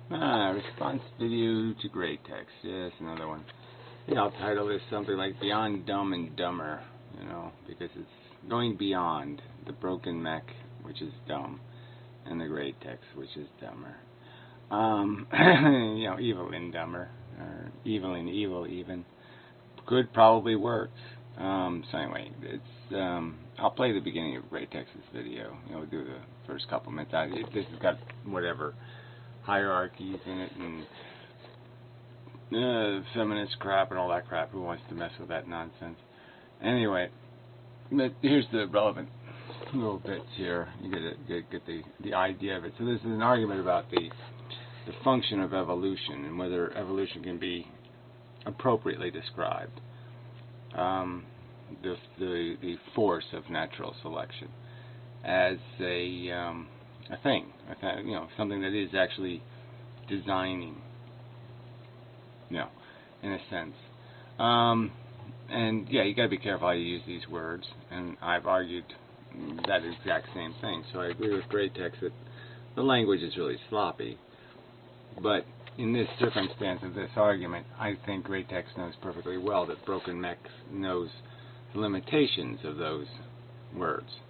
Response video to great text. Yes, another one. I'll title this something like Beyond Dumb and Dumber, because it's going beyond the broken mech, which is dumb, and the great text, which is dumber. Evil and dumber, or evil and evil even. Good probably works. So anyway, it's I'll play the beginning of Great Text's video. We'll do the first couple minutes. This has got whatever hierarchies in it and feminist crap and all that crap. Who wants to mess with that nonsense? Anyway, but here's the relevant little bits here. You get the idea of it. So this is an argument about the function of evolution and whether evolution can be appropriately described. The force of natural selection as a thing, something that is actually designing, in a sense. And yeah, you got to be careful how you use these words, and I've argued that exact same thing. So I agree with Great Text that the language is really sloppy, but in this circumstance of this argument, I think Great Text knows perfectly well that Broken Mech knows the limitations of those words,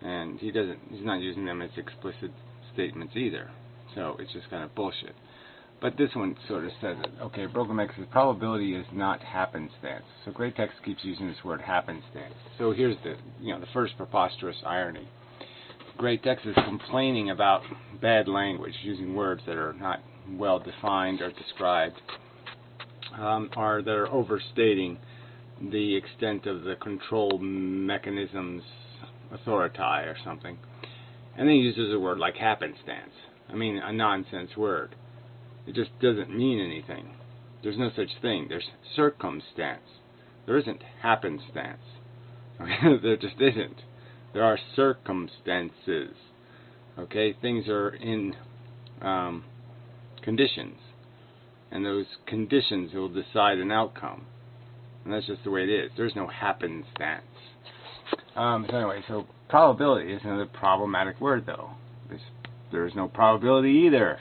and he's not using them as explicit statements either. So it's just kind of bullshit. But this one sort of says it. Okay, Broken Mech says probability is not happenstance. So Great Text keeps using this word happenstance. So here's the first preposterous irony. Great Text is complaining about bad language, using words that are not well defined or described, or that are overstating the extent of the control mechanism's authority or something. And then he uses a word like happenstance. I mean, a nonsense word. It just doesn't mean anything. There's no such thing. There's circumstance. There isn't happenstance. There just isn't. There are circumstances. Okay? Things are in conditions. And those conditions will decide an outcome. And that's just the way it is. There's no happenstance. So anyway, so probability is another problematic word, though. There is no probability either.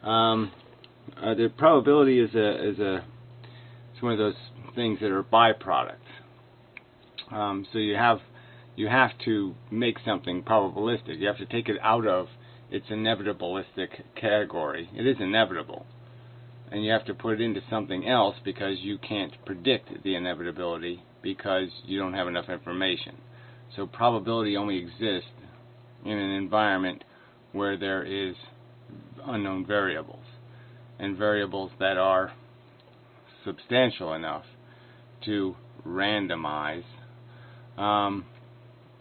The probability is it's one of those things that are byproducts. So you have to make something probabilistic. You have to take it out of its inevitabilistic category. It is inevitable. And you have to put it into something else because you can't predict the inevitability because you don't have enough information. So probability only exists in an environment where there is unknown variables, and variables that are substantial enough to randomize an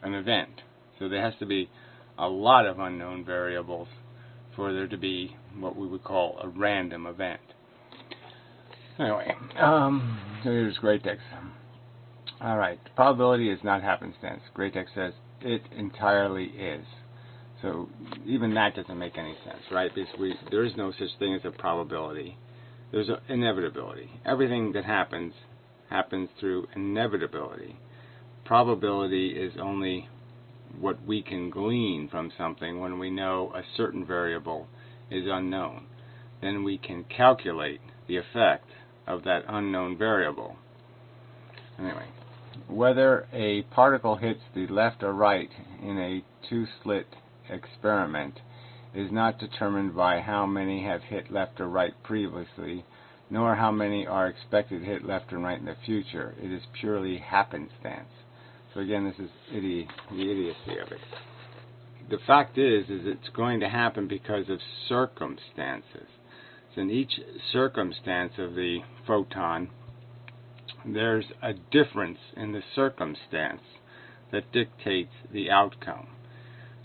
event. So there has to be a lot of unknown variables for there to be what we would call a random event. Anyway, so here's Great Text. Alright, probability is not happenstance. Great Text says it entirely is. So even that doesn't make any sense, right? Because there is no such thing as a probability. There's an inevitability. Everything that happens through inevitability. Probability is only what we can glean from something when we know a certain variable is unknown. Then we can calculate the effect of that unknown variable. Anyway, whether a particle hits the left or right in a two-slit experiment is not determined by how many have hit left or right previously, nor how many are expected to hit left and right in the future. It is purely happenstance. So again, this is the idiocy of it. The fact is it's going to happen because of circumstances. So in each circumstance of the photon, there's a difference in the circumstance that dictates the outcome.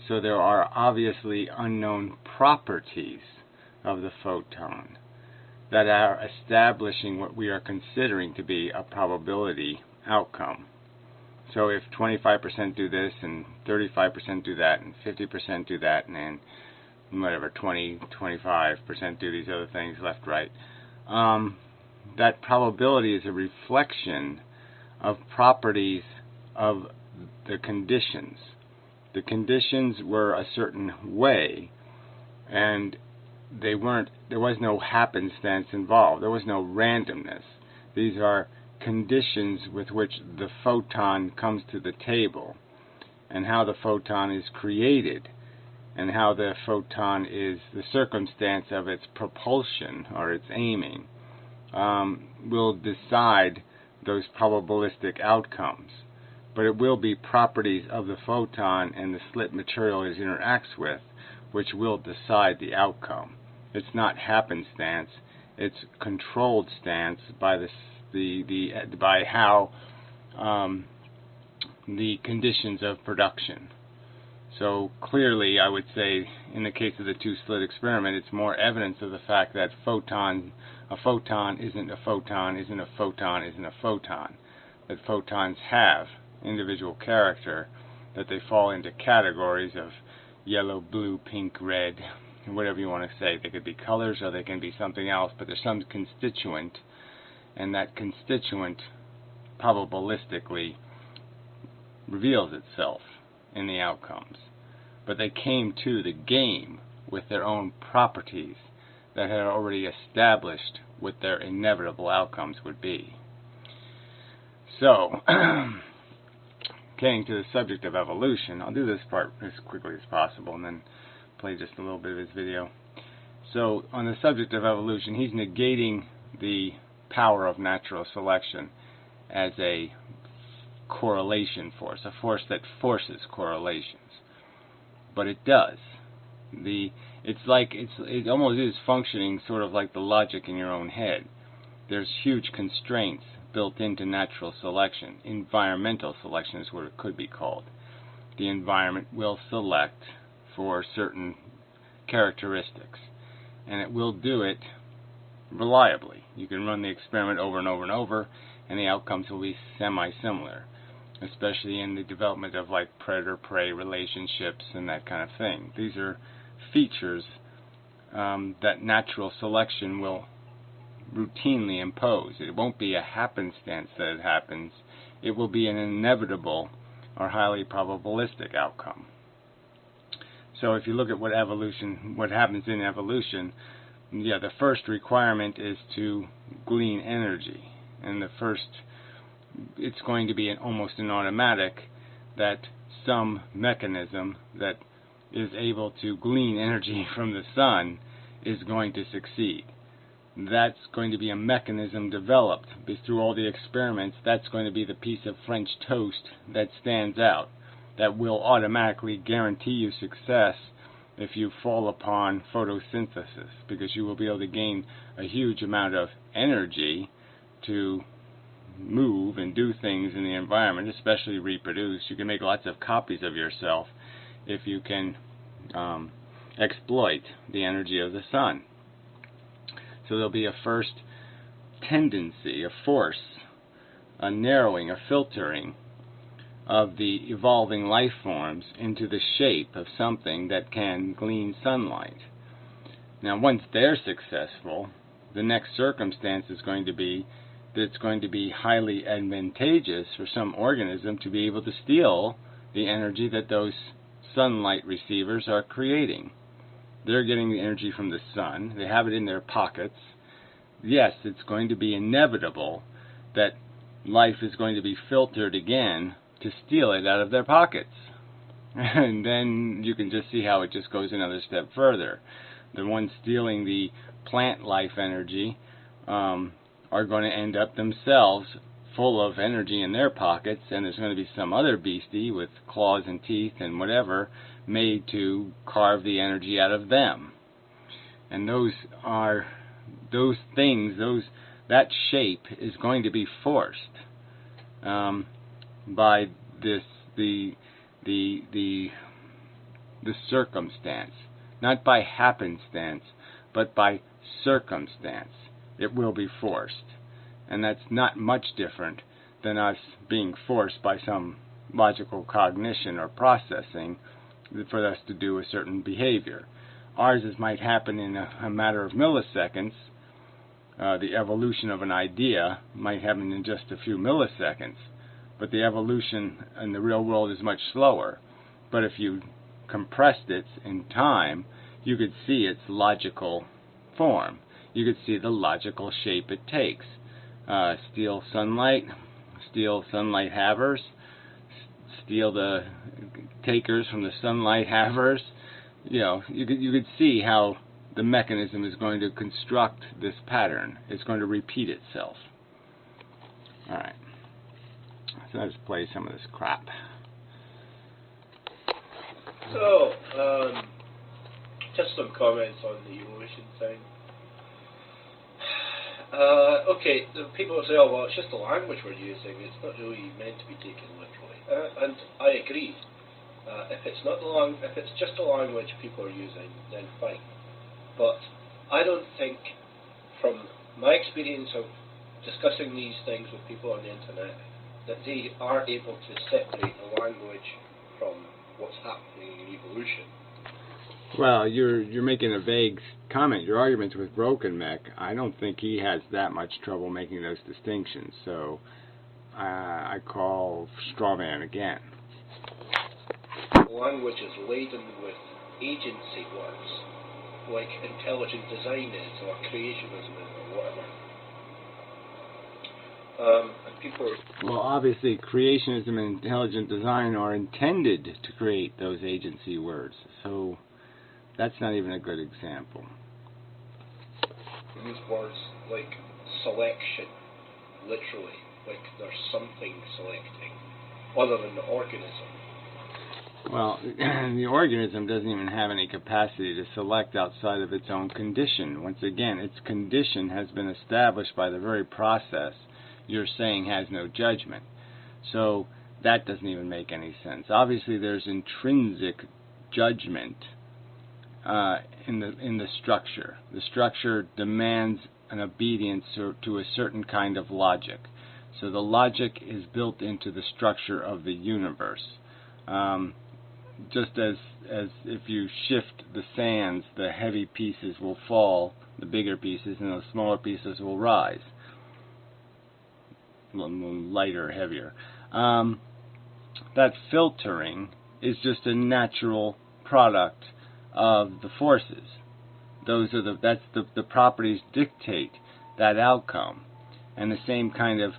So there are obviously unknown properties of the photon that are establishing what we are considering to be a probability outcome. So if 25% do this, and 35% do that, and 50% do that, and then whatever, 25% do these other things, left, right, that probability is a reflection of properties of the conditions. The conditions were a certain way, and there was no happenstance involved. There was no randomness. These are conditions with which the photon comes to the table, and how the photon is created, and how the photon is the circumstance of its propulsion or its aiming, will decide those probabilistic outcomes. But it will be properties of the photon and the slit material it interacts with which will decide the outcome. It's not happenstance, it's controlled stance by by how the conditions of production. So clearly, I would say, in the case of the two-slit experiment, it's more evidence of the fact that a photon isn't a photon, isn't a photon, isn't a photon. That photons have individual character, that they fall into categories of yellow, blue, pink, red, whatever you want to say. They could be colors or they can be something else, but there's some constituent, and that constituent probabilistically reveals itself in the outcomes. But they came to the game with their own properties that had already established what their inevitable outcomes would be. So, getting to the subject of evolution, I'll do this part as quickly as possible and then play just a little bit of his video. So, on the subject of evolution, he's negating the power of natural selection as a correlation force, a force that forces correlations. But it does. It almost is functioning sort of like the logic in your own head. There's huge constraints built into natural selection. Environmental selection is what it could be called. The environment will select for certain characteristics, and it will do it reliably. You can run the experiment over and over and over, and the outcomes will be semi-similar, especially in the development of like predator-prey relationships and that kind of thing. These are features that natural selection will routinely impose. It won't be a happenstance that it happens. It will be an inevitable or highly probabilistic outcome. So if you look at what happens in evolution, the first requirement is to glean energy, and it's going to be almost an automatic that some mechanism that is able to glean energy from the sun is going to succeed. That's going to be a mechanism developed through all the experiments. That's going to be the piece of French toast that stands out, that will automatically guarantee you success if you fall upon photosynthesis, because you will be able to gain a huge amount of energy to move and do things in the environment, especially reproduce. You can make lots of copies of yourself if you can exploit the energy of the sun. So there'll be a first tendency, a force, a narrowing, a filtering of the evolving life forms into the shape of something that can glean sunlight. Now, once they're successful, the next circumstance is going to be that it's going to be highly advantageous for some organism to be able to steal the energy that those sunlight receivers are creating. They're getting the energy from the sun. They have it in their pockets. Yes, it's going to be inevitable that life is going to be filtered again to steal it out of their pockets. And then you can just see how it just goes another step further. The ones stealing the plant life energy are going to end up themselves full of energy in their pockets, and there's going to be some other beastie with claws and teeth and whatever made to carve the energy out of them. And that shape is going to be forced by the circumstance, not by happenstance, but by circumstance. It will be forced, and that's not much different than us being forced by some logical cognition or processing for us to do a certain behavior. Ours might happen in a matter of milliseconds. The evolution of an idea might happen in just a few milliseconds, but the evolution in the real world is much slower. But if you compressed it in time, you could see its logical form. You could see the logical shape it takes. Steal sunlight havers, steal the takers from the sunlight havers. You know, you could see how the mechanism is going to construct this pattern. It's going to repeat itself. Alright, so let's play some of this crap. So, just some comments on the evolution thing. Okay, the people say, oh, well, it's just the language we're using, it's not really meant to be taken literally. And I agree. If it's just the language people are using, then fine. But I don't think, from my experience of discussing these things with people on the internet, that they are able to separate the language from what's happening in evolution. Well, you're making a vague comment. Your argument's with Broken Mech. I don't think he has that much trouble making those distinctions. So I call straw man again. Language is laden with agency words, like intelligent design is, or creationism is, or whatever. And people are... Well, obviously, creationism and intelligent design are intended to create those agency words. So that's not even a good example. Use words like selection, literally, like there's something selecting, other than the organism. Well, the organism doesn't even have any capacity to select outside of its own condition. Once again, its condition has been established by the very process you're saying has no judgment. So that doesn't even make any sense. Obviously, there's intrinsic judgment in the structure. The structure demands an obedience to a certain kind of logic. So the logic is built into the structure of the universe. Just as if you shift the sands, the heavy pieces will fall, the bigger pieces, and the smaller pieces will rise. Lighter, heavier. That filtering is just a natural product of the forces. The properties dictate that outcome, and the same kind of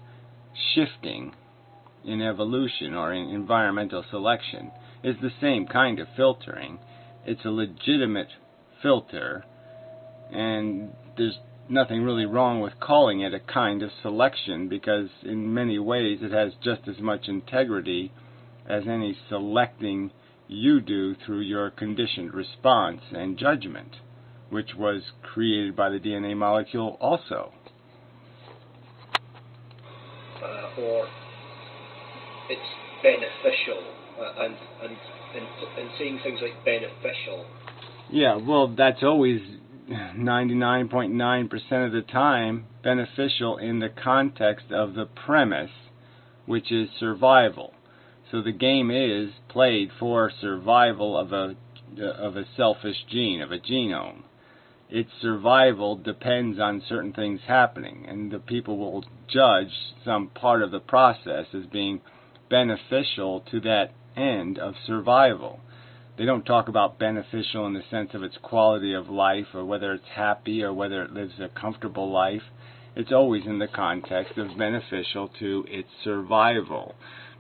shifting in evolution or in environmental selection is the same kind of filtering. It's a legitimate filter, and there's nothing really wrong with calling it a kind of selection, because in many ways it has just as much integrity as any selecting you do through your conditioned response and judgment, which was created by the DNA molecule also. Or it's beneficial, and saying things like beneficial. Yeah, well, that's always 99.9% of the time beneficial in the context of the premise, which is survival. So the game is played for survival of a selfish gene, of a genome. Its survival depends on certain things happening, and the people will judge some part of the process as being beneficial to that end of survival. They don't talk about beneficial in the sense of its quality of life, or whether it's happy, or whether it lives a comfortable life. It's always in the context of beneficial to its survival,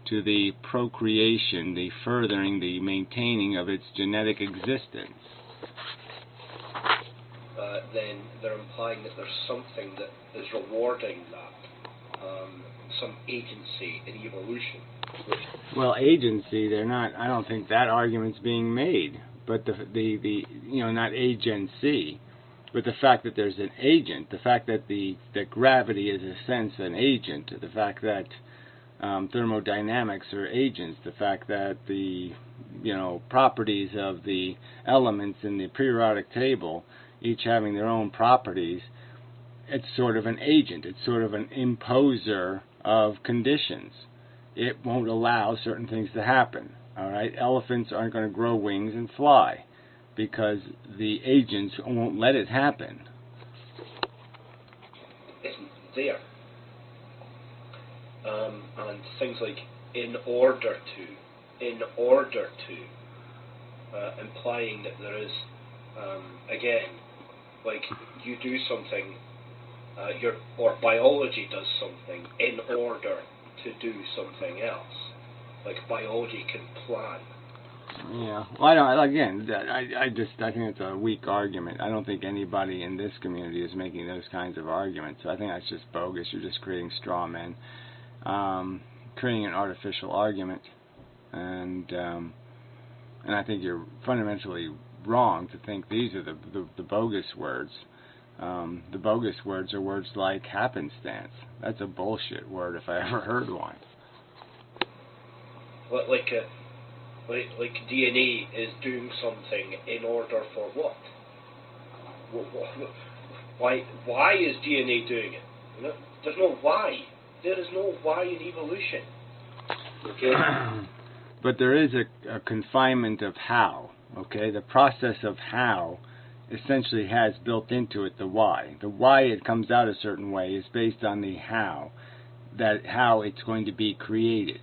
to the procreation, the furthering, the maintaining of its genetic existence. Then they're implying that there's something that is rewarding that, some agency in evolution. Well, agency, they're not. I don't think that argument's being made. But the not agency, but the fact that there's an agent, the fact that that gravity is a sense an agent, the fact that thermodynamics are agents, the fact that the properties of the elements in the periodic table, each having their own properties, it's sort of an agent. It's sort of an imposer of conditions. It won't allow certain things to happen. All right, elephants aren't going to grow wings and fly because the agents won't let it happen. Isn't there? And things like in order to, implying that there is Again, like you do something, or biology does something in order to do something else. Like biology can plan. Yeah. Well, I don't. Again, I think it's a weak argument. I don't think anybody in this community is making those kinds of arguments. So I think that's just bogus. You're just creating straw men, creating an artificial argument, and I think you're fundamentally wrong to think these are the bogus words. The bogus words are words like happenstance. That's a bullshit word if I ever heard one. Like DNA is doing something in order for what? Why is DNA doing it? There's no why. There is no why in evolution. Okay? But there is a confinement of how. Okay? The process of how essentially has built into it the why. The why it comes out a certain way is based on the how it's going to be created.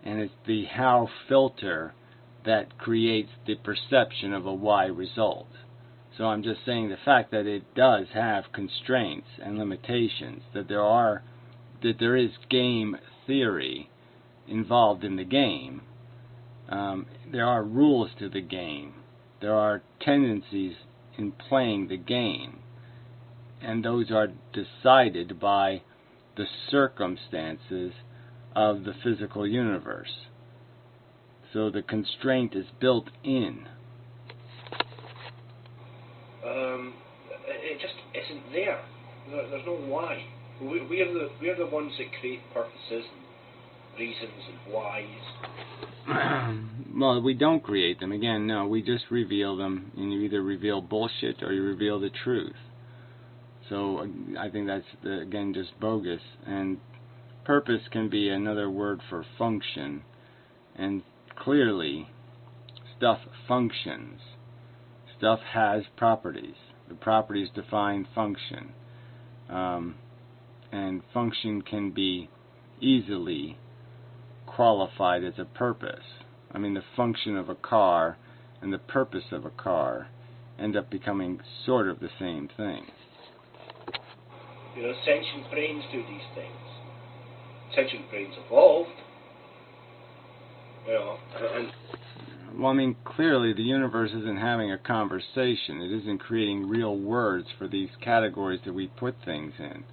And it's the how filter that creates the perception of a why result. So I'm just saying the fact that it does have constraints and limitations, that there is game theory involved in the game. There are rules to the game. There are tendencies in playing the game, and those are decided by the circumstances of the physical universe. So the constraint is built in. It just isn't there. There's no why. We're the ones that create purposes and reasons and whys. Well, we don't create them. Again, no, we just reveal them, and you either reveal bullshit or you reveal the truth. So I think that's, again, just bogus. And purpose can be another word for function. And clearly, stuff functions. Stuff has properties. The properties define function. And function can be easily qualified as a purpose. I mean, the function of a car and the purpose of a car end up becoming sort of the same thing. Sentient brains do these things. Sentient brains evolved. Well, I mean, clearly the universe isn't having a conversation. It isn't creating real words for these categories that we put things in.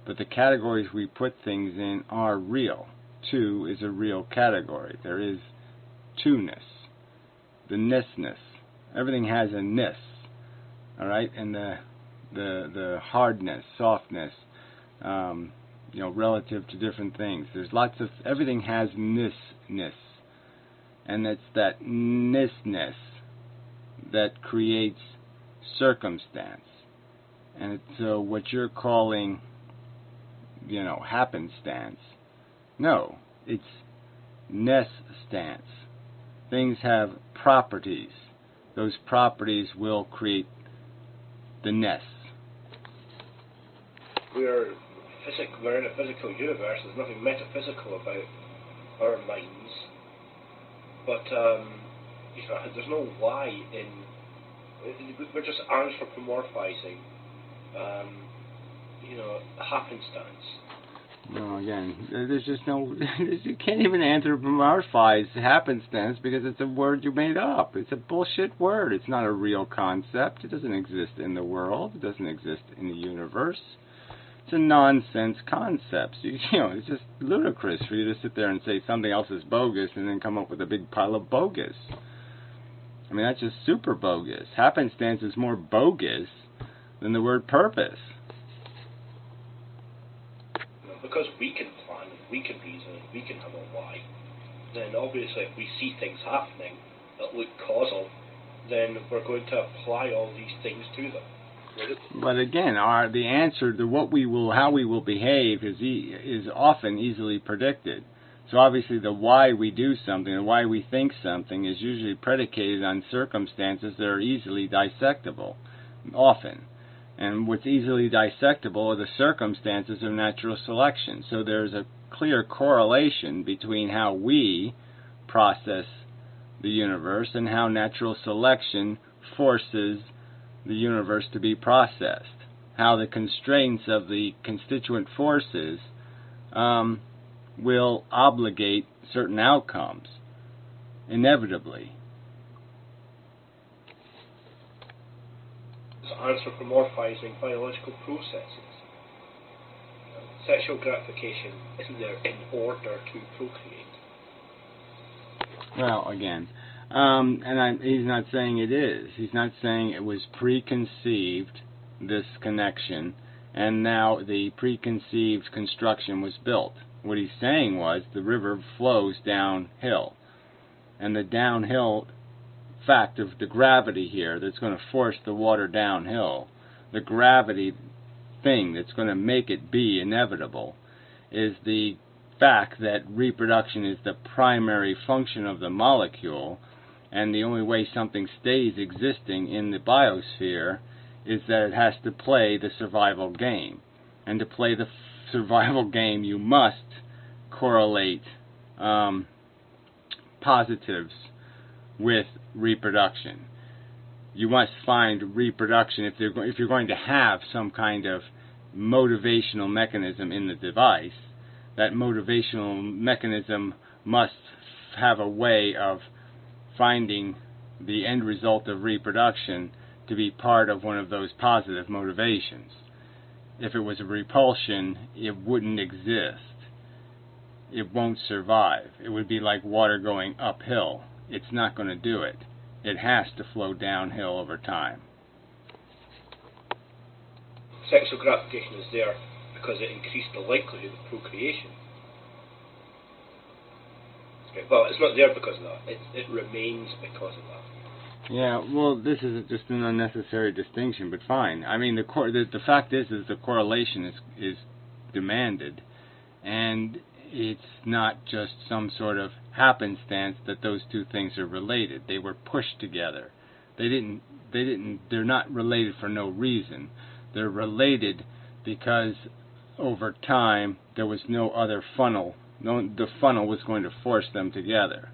But the categories we put things in are real. Two is a real category. There is two-ness. The ness-ness. Everything has a ness. All right? And the hardness, softness, relative to different things. There's lots of, everything has ness-ness. And it's that ness-ness that creates circumstance. And so what you're calling, happenstance, no, it's ness-stance. Things have properties. Those properties will create the ness. We're in a physical universe. There's nothing metaphysical about our minds. But, there's no why in... We're just anthropomorphizing, happenstance. No, again, there's just no... You can't even anthropomorphize happenstance because it's a word you made up. It's a bullshit word. It's not a real concept. It doesn't exist in the world. It doesn't exist in the universe. It's a nonsense concept. It's just ludicrous for you to sit there and say something else is bogus and then come up with a big pile of bogus. I mean, that's just super bogus. Happenstance is more bogus than the word purpose. Because we can plan, we can reason, we can have a why, then obviously if we see things happening that look causal, then we're going to apply all these things to them. But again, the answer to how we will behave is often easily predicted. So obviously the why we do something, and why we think something, is usually predicated on circumstances that are easily dissectable, often. And what's easily dissectable are the circumstances of natural selection. So there's a clear correlation between how we process the universe and how natural selection forces the universe to be processed, how the constraints of the constituent forces will obligate certain outcomes, inevitably. It's anthropomorphizing biological processes. Sexual gratification isn't there in order to procreate. Well, again, he's not saying it is. He's not saying it was preconceived, this connection, and now the preconceived construction was built. What he's saying was the river flows downhill, and the downhill fact of the gravity here that's going to force the water downhill, the gravity thing that's going to make it be inevitable, is the fact that reproduction is the primary function of the molecule, and the only way something stays existing in the biosphere is that it has to play the survival game. And to play the survival game, you must correlate positives with reproduction. You must find reproduction if you're going to have some kind of motivational mechanism in the device. That motivational mechanism must have a way of finding the end result of reproduction to be part of one of those positive motivations. If it was a repulsion, it wouldn't exist. It won't survive. It would be like water going uphill. It's not going to do it. It has to flow downhill over time. Sexual gratification is there because it increased the likelihood of procreation. Okay, well, it's not there because of that. It remains because of that. Yeah, well, this is just an unnecessary distinction, but fine. I mean, the fact is the correlation is demanded, and it's not just some sort of happenstance that those two things are related. They were pushed together. They're not related for no reason. They're related because over time there was no other funnel. The funnel was going to force them together.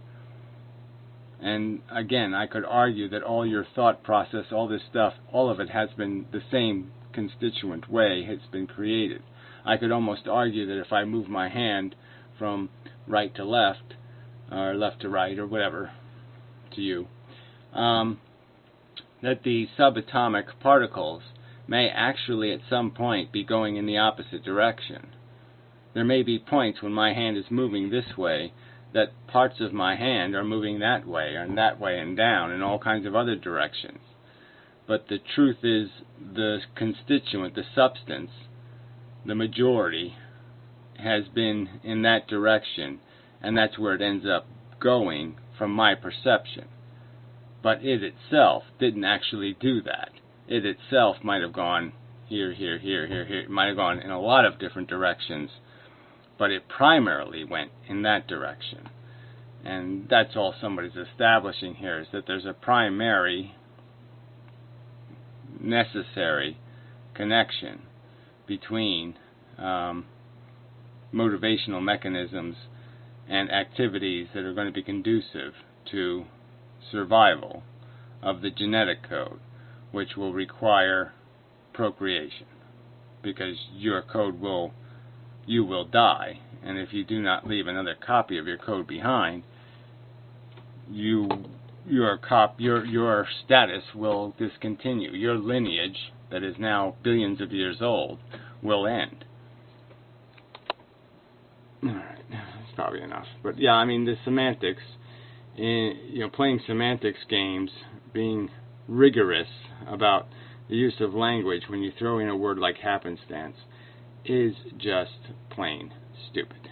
And again, I could argue that all your thought process, all this stuff, all of it has been the same constituent way has been created. I could almost argue that if I move my hand from right to left, or left to right, or whatever, to you, that the subatomic particles may actually at some point be going in the opposite direction. There may be points when my hand is moving this way that parts of my hand are moving that way and down in all kinds of other directions. But the truth is the constituent, the substance, the majority, has been in that direction, and that's where it ends up going from my perception. But it itself didn't actually do that. It itself might have gone here, here, here, here, here. It might have gone in a lot of different directions, but it primarily went in that direction. And that's all somebody's establishing here, is that there's a primary, necessary connection between motivational mechanisms and activities that are going to be conducive to survival of the genetic code, which will require procreation, because your code you will die, and if you do not leave another copy of your code behind, your status will discontinue. Your lineage, that is now billions of years old, will end. Alright, that's probably enough. But yeah, I mean, the semantics, playing semantics games, being rigorous about the use of language when you throw in a word like happenstance, is just plain stupid.